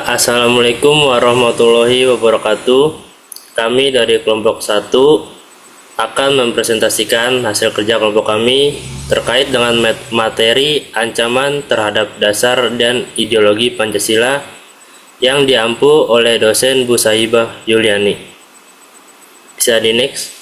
Assalamualaikum warahmatullahi wabarakatuh. Kami dari kelompok 1 akan mempresentasikan hasil kerja kelompok kami terkait dengan materi ancaman terhadap dasar dan ideologi Pancasila yang diampu oleh dosen Bu Sahibah Yuliani. Bisa di next.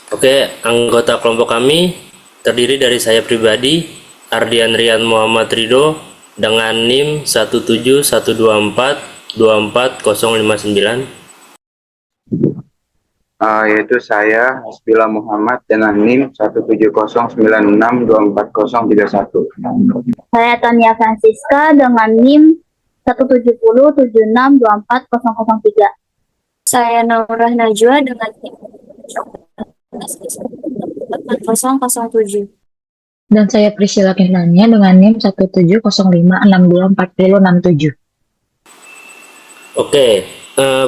Oke, anggota kelompok kami terdiri dari saya pribadi, Ardian Rian Muhammad Ridho, dengan NIM 17124240059. Yaitu saya Hasbila Muhammad dengan NIM 17096240031. Saya Tania Francisca dengan NIM 17076240003. Saya Naurah Najwa dengan NIM 4007. Dan saya Priscilla Kirnania dengan NIM 17056240067. Oke,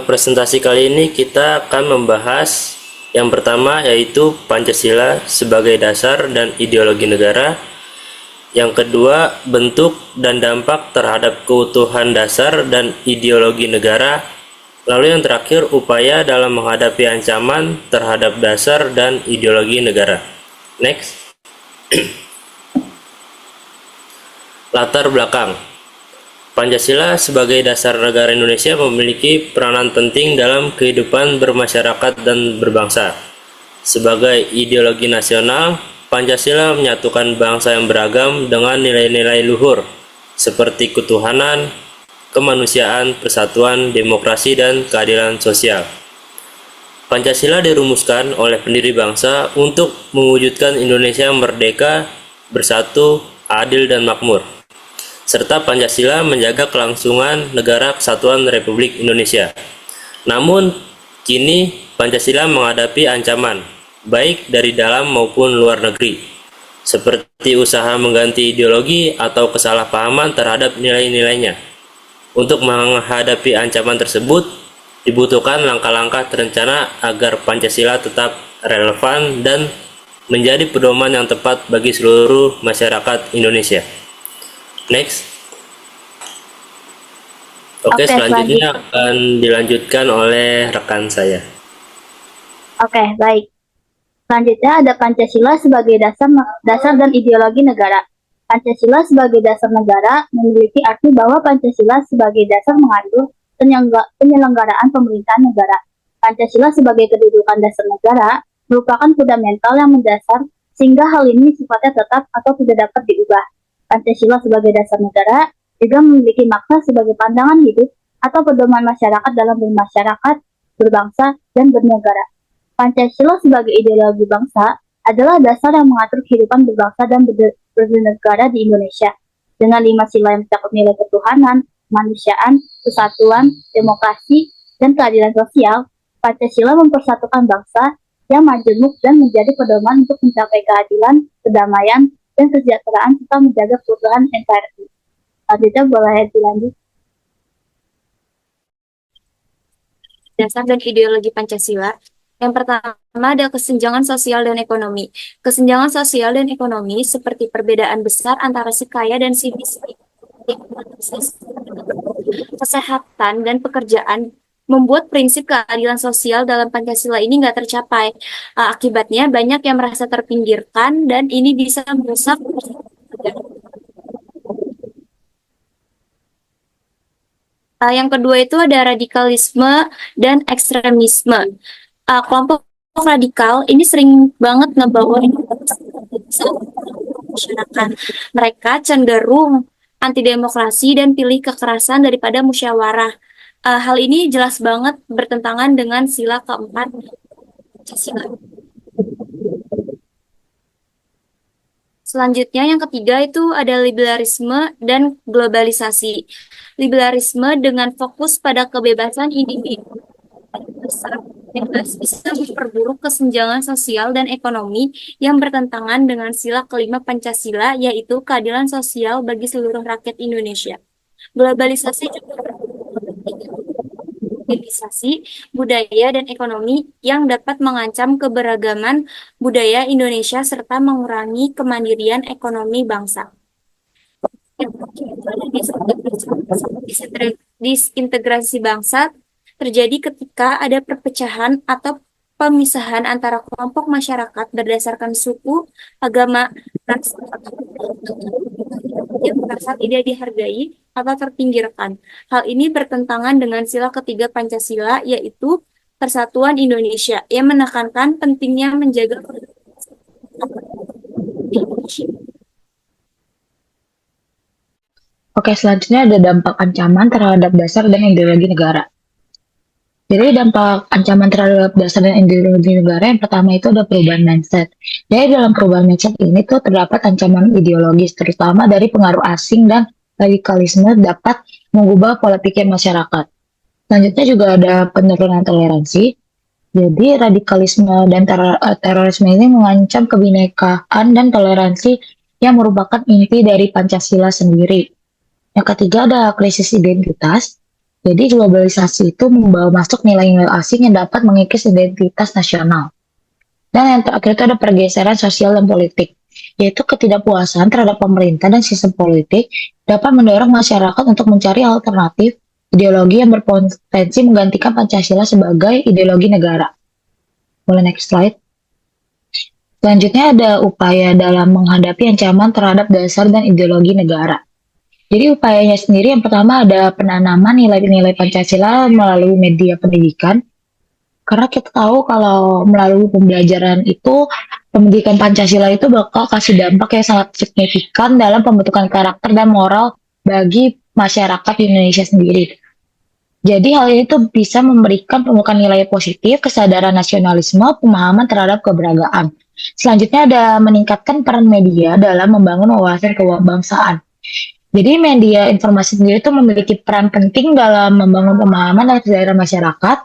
presentasi kali ini kita akan membahas yang pertama yaitu Pancasila sebagai dasar dan ideologi negara. Yang kedua, bentuk dan dampak terhadap keutuhan dasar dan ideologi negara. Lalu yang terakhir, upaya dalam menghadapi ancaman terhadap dasar dan ideologi negara. Next. Latar belakang. Pancasila sebagai dasar negara Indonesia memiliki peranan penting dalam kehidupan bermasyarakat dan berbangsa. Sebagai ideologi nasional, Pancasila menyatukan bangsa yang beragam dengan nilai-nilai luhur seperti ketuhanan, kemanusiaan, persatuan, demokrasi, dan keadilan sosial. Pancasila dirumuskan oleh pendiri bangsa untuk mewujudkan Indonesia yang merdeka, bersatu, adil, dan makmur. Serta Pancasila menjaga kelangsungan Negara Kesatuan Republik Indonesia. Namun, kini Pancasila menghadapi ancaman, baik dari dalam maupun luar negeri, seperti usaha mengganti ideologi atau kesalahpahaman terhadap nilai-nilainya. Untuk menghadapi ancaman tersebut, dibutuhkan langkah-langkah terencana agar Pancasila tetap relevan dan menjadi pedoman yang tepat bagi seluruh masyarakat Indonesia. Next. Oke, selanjutnya akan dilanjutkan oleh rekan saya. Oke, baik. Selanjutnya ada Pancasila sebagai dasar dan ideologi negara. Pancasila sebagai dasar negara memiliki arti bahwa Pancasila sebagai dasar mengatur penyelenggaraan pemerintahan negara. Pancasila sebagai kedudukan dasar negara merupakan fundamental yang mendasar sehingga hal ini sifatnya tetap atau tidak dapat diubah. Pancasila sebagai dasar negara juga memiliki makna sebagai pandangan hidup atau pedoman masyarakat dalam bermasyarakat, berbangsa, dan bernegara. Pancasila sebagai ideologi bangsa adalah dasar yang mengatur kehidupan berbangsa dan bernegara di Indonesia. Dengan 5 sila yang mencakup nilai ketuhanan, kemanusiaan, kesatuan, demokrasi, dan keadilan sosial, Pancasila mempersatukan bangsa yang majemuk dan menjadi pedoman untuk mencapai keadilan, kedamaian, dan kesejahteraan serta menjaga keutuhan NKRI. Selanjutnya boleh dilanjut. Dasar dan ideologi Pancasila. Yang pertama ada kesenjangan sosial dan ekonomi. Kesenjangan sosial dan ekonomi seperti perbedaan besar antara si kaya dan si miskin, kesehatan dan pekerjaan membuat prinsip keadilan sosial dalam Pancasila ini nggak tercapai. Akibatnya banyak yang merasa terpinggirkan dan ini bisa merusak. Yang kedua itu ada radikalisme dan ekstremisme. Kelompok radikal ini sering banget ngebawa masyarakat. Mereka cenderung anti demokrasi dan pilih kekerasan daripada musyawarah. Hal ini jelas banget bertentangan dengan sila keempat Pancasila. Selanjutnya yang ketiga itu ada liberalisme dan globalisasi. Liberalisme dengan fokus pada kebebasan individu bisa memperburuk kesenjangan sosial dan ekonomi yang bertentangan dengan sila kelima Pancasila, yaitu keadilan sosial bagi seluruh rakyat Indonesia. Globalisasi juga organisasi, budaya, dan ekonomi yang dapat mengancam keberagaman budaya Indonesia serta mengurangi kemandirian ekonomi bangsa. Yang terakhir itu ada disintegrasi bangsa terjadi ketika ada perpecahan atau pemisahan antara kelompok masyarakat berdasarkan suku, agama, ras, atau yang merasa tidak dihargai atau terpinggirkan. Hal ini bertentangan dengan sila ketiga Pancasila, yaitu Persatuan Indonesia, yang menekankan pentingnya menjaga Indonesia. Oke, selanjutnya ada dampak ancaman terhadap dasar dan ideologi negara. Jadi dampak ancaman terhadap dasar dan ideologi negara yang pertama itu ada perubahan mindset. Jadi dalam perubahan mindset ini tuh terdapat ancaman ideologis, terutama dari pengaruh asing dan radikalisme dapat mengubah pola pikir masyarakat. Selanjutnya juga ada penurunan toleransi. Jadi radikalisme dan terorisme ini mengancam kebinekaan dan toleransi yang merupakan inti dari Pancasila sendiri. Yang ketiga ada krisis identitas. Jadi globalisasi itu membawa masuk nilai-nilai asing yang dapat mengikis identitas nasional. Dan yang terakhir itu ada pergeseran sosial dan politik, yaitu ketidakpuasan terhadap pemerintah dan sistem politik dapat mendorong masyarakat untuk mencari alternatif ideologi yang berpotensi menggantikan Pancasila sebagai ideologi negara. Boleh next slide. Selanjutnya ada upaya dalam menghadapi ancaman terhadap dasar dan ideologi negara. Jadi upayanya sendiri yang pertama ada penanaman nilai-nilai Pancasila melalui media pendidikan. Karena kita tahu kalau melalui pembelajaran itu, pendidikan Pancasila itu bakal kasih dampak yang sangat signifikan dalam pembentukan karakter dan moral bagi masyarakat di Indonesia sendiri. Jadi hal ini tuh bisa memberikan pembukaan nilai positif, kesadaran nasionalisme, pemahaman terhadap keberagaman. Selanjutnya ada meningkatkan peran media dalam membangun wawasan kebangsaan. Jadi media informasi sendiri itu memiliki peran penting dalam membangun pemahaman dan kesadaran masyarakat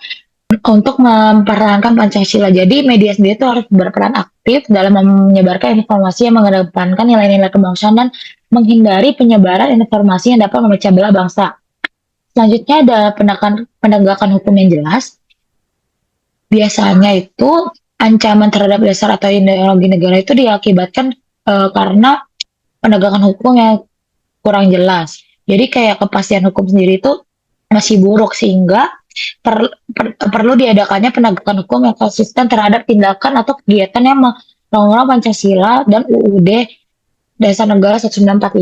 untuk mempertahankan Pancasila. Jadi media sendiri itu harus berperan aktif dalam menyebarkan informasi yang mengedepankan nilai-nilai kebangsaan dan menghindari penyebaran informasi yang dapat memecah belah bangsa. Selanjutnya ada penegakan hukum yang jelas. Biasanya itu ancaman terhadap dasar atau ideologi negara itu diakibatkan karena penegakan hukum yang kurang jelas. Jadi kayak kepastian hukum sendiri itu masih buruk sehingga perlu diadakannya penegakan hukum yang konsisten terhadap tindakan atau kegiatan yang melanggar Pancasila dan UUD Dasar Negara 1945.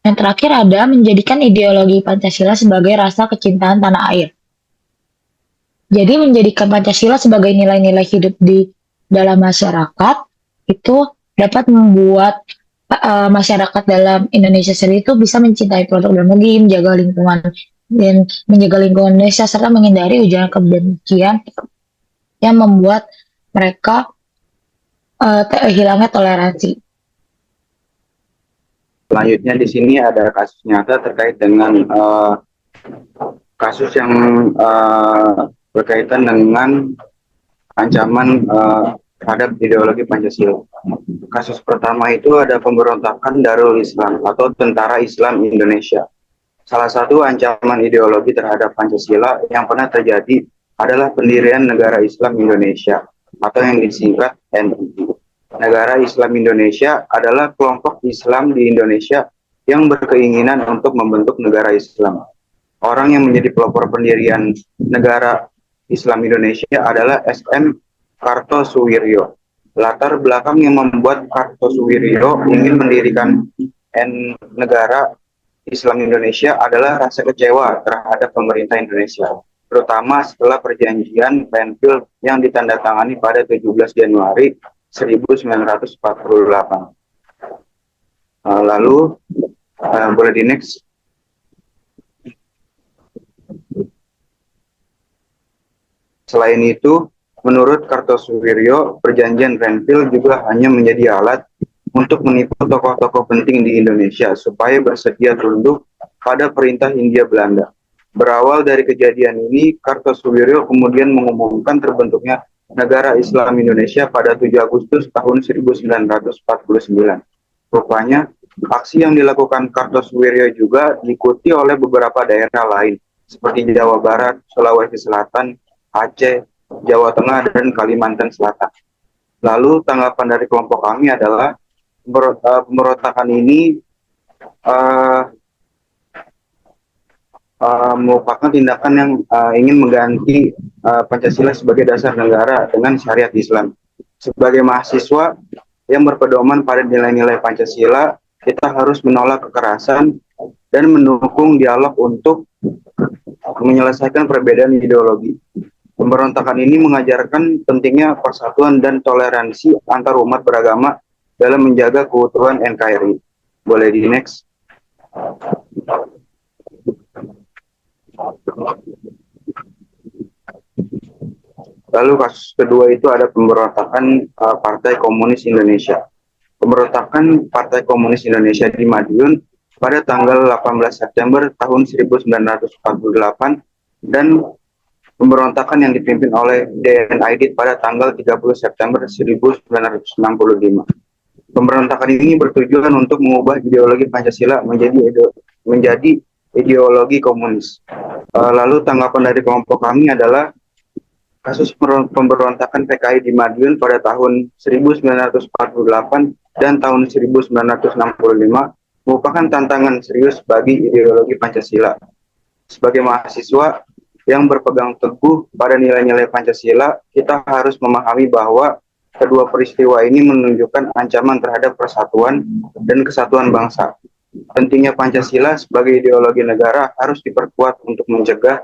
Yang terakhir ada menjadikan ideologi Pancasila sebagai rasa kecintaan tanah air. Jadi menjadikan Pancasila sebagai nilai-nilai hidup di dalam masyarakat itu dapat membuat masyarakat dalam Indonesia sendiri itu bisa mencintai produk dalam negeri, menjaga lingkungan dan menjaga lingkungan Indonesia serta menghindari ujaran kebencian yang membuat mereka hilangnya toleransi. Selanjutnya di sini ada kasus nyata terkait dengan kasus yang berkaitan dengan ancaman terhadap ideologi Pancasila. Kasus pertama itu ada pemberontakan Darul Islam atau Tentara Islam Indonesia. Salah satu ancaman ideologi terhadap Pancasila yang pernah terjadi adalah pendirian Negara Islam Indonesia atau yang disingkat NII. Negara Islam Indonesia adalah kelompok Islam di Indonesia yang berkeinginan untuk membentuk negara Islam. Orang yang menjadi pelopor pendirian Negara Islam Indonesia adalah SM Kartosuwiryo. Latar belakang yang membuat Kartosuwiryo ingin mendirikan Negara Islam Indonesia adalah rasa kecewa terhadap pemerintah Indonesia, terutama setelah perjanjian Penfield yang ditandatangani pada 17 Januari 1948. Lalu, boleh di next. Selain itu, menurut Kartosuwiryo, perjanjian Penfield juga hanya menjadi alat untuk menipu tokoh-tokoh penting di Indonesia supaya bersedia tunduk pada perintah Hindia Belanda. Berawal dari kejadian ini, Kartosuwiryo kemudian mengumumkan terbentuknya Negara Islam Indonesia pada 7 Agustus tahun 1949. Rupanya, aksi yang dilakukan Kartosuwiryo juga diikuti oleh beberapa daerah lain, seperti Jawa Barat, Sulawesi Selatan, Aceh, Jawa Tengah, dan Kalimantan Selatan. Lalu tanggapan dari kelompok kami adalah pemberontakan ini eh, merupakan tindakan yang ingin mengganti Pancasila sebagai dasar negara dengan syariat Islam. Sebagai mahasiswa yang berpedoman pada nilai-nilai Pancasila, kita harus menolak kekerasan dan mendukung dialog untuk menyelesaikan perbedaan ideologi. Pemberontakan ini mengajarkan pentingnya persatuan dan toleransi antar umat beragama dalam menjaga keutuhan NKRI. Boleh di next. Lalu kasus kedua itu ada pemberontakan Partai Komunis Indonesia. Pemberontakan Partai Komunis Indonesia di Madiun pada tanggal 18 September tahun 1948 dan pemberontakan yang dipimpin oleh DN Aidit pada tanggal 30 September 1965. Pemberontakan ini bertujuan untuk mengubah ideologi Pancasila menjadi ideologi komunis. Lalu tanggapan dari kelompok kami adalah kasus pemberontakan PKI di Madiun pada tahun 1948 dan tahun 1965 merupakan tantangan serius bagi ideologi Pancasila. Sebagai mahasiswa yang berpegang teguh pada nilai-nilai Pancasila, kita harus memahami bahwa kedua peristiwa ini menunjukkan ancaman terhadap persatuan dan kesatuan bangsa. Pentingnya Pancasila sebagai ideologi negara harus diperkuat untuk mencegah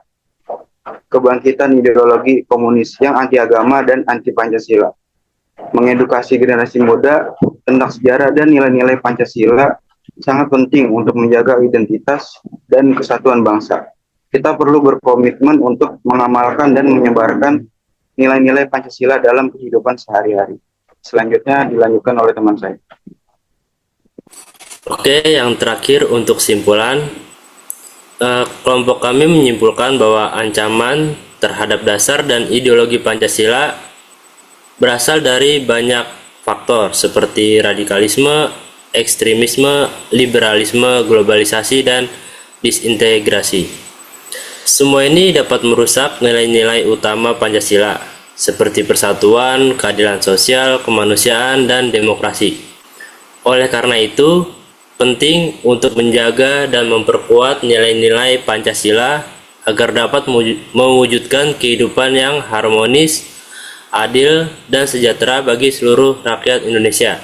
kebangkitan ideologi komunis yang anti agama dan anti Pancasila. Mengedukasi generasi muda tentang sejarah dan nilai-nilai Pancasila sangat penting untuk menjaga identitas dan kesatuan bangsa. Kita perlu berkomitmen untuk mengamalkan dan menyebarkan nilai-nilai Pancasila dalam kehidupan sehari-hari. Selanjutnya dilanjutkan oleh teman saya. Oke, yang terakhir untuk simpulan, kelompok kami menyimpulkan bahwa ancaman terhadap dasar dan ideologi Pancasila berasal dari banyak faktor seperti radikalisme, ekstremisme, liberalisme, globalisasi, dan disintegrasi. Semua ini dapat merusak nilai-nilai utama Pancasila, seperti persatuan, keadilan sosial, kemanusiaan, dan demokrasi. Oleh karena itu, penting untuk menjaga dan memperkuat nilai-nilai Pancasila agar dapat mewujudkan kehidupan yang harmonis, adil, dan sejahtera bagi seluruh rakyat Indonesia.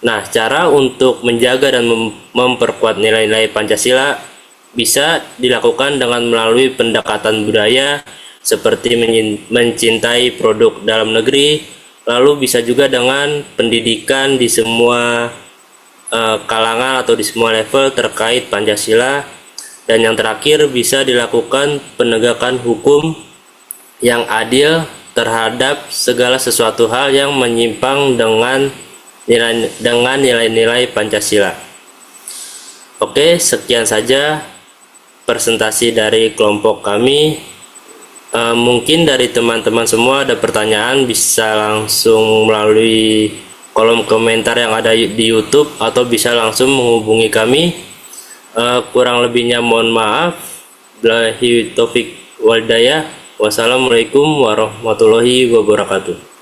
Nah, cara untuk menjaga dan memperkuat nilai-nilai Pancasila bisa dilakukan dengan melalui pendekatan budaya seperti mencintai produk dalam negeri, lalu bisa juga dengan pendidikan di semua kalangan atau di semua level terkait Pancasila, dan yang terakhir bisa dilakukan penegakan hukum yang adil terhadap segala sesuatu hal yang menyimpang dengan nilai-nilai Pancasila. Oke, sekian saja presentasi dari kelompok kami. Mungkin dari teman-teman semua ada pertanyaan, bisa langsung melalui kolom komentar yang ada di YouTube atau bisa langsung menghubungi kami. Kurang lebihnya mohon maaf. Billahi taufik wal hidayah. Wassalamualaikum warahmatullahi wabarakatuh.